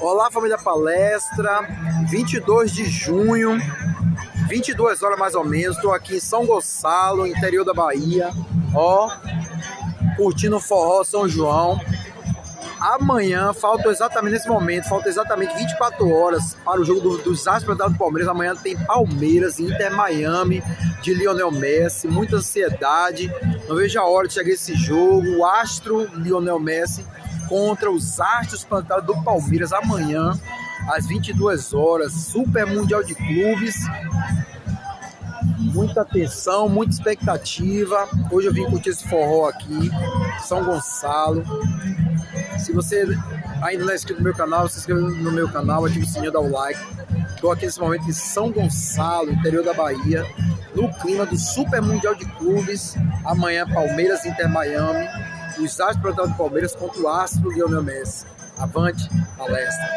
Olá, família Palestra, 22 de junho, 22 horas mais ou menos, estou aqui em São Gonçalo, interior da Bahia, ó, curtindo o forró São João. Amanhã, falta exatamente nesse momento, falta exatamente 24 horas para o jogo dos Astros do Palmeiras. Amanhã tem Palmeiras e Inter Miami de Lionel Messi, muita ansiedade, não vejo a hora de chegar esse jogo, o Astro Lionel Messi contra os Astros plantados do Palmeiras amanhã, às 22 horas, Super Mundial de Clubes. Muita atenção, muita expectativa. Hoje eu vim curtir esse forró aqui, São Gonçalo. Se você ainda não é inscrito no meu canal, se inscreva no meu canal, ative o sininho, dá o like. Estou aqui nesse momento em São Gonçalo, interior da Bahia, no clima do Super Mundial de Clubes. Amanhã, Palmeiras e Inter Miami. Os Astros do Palmeiras contra o Astro Lionel Messi. Avante, Palestra!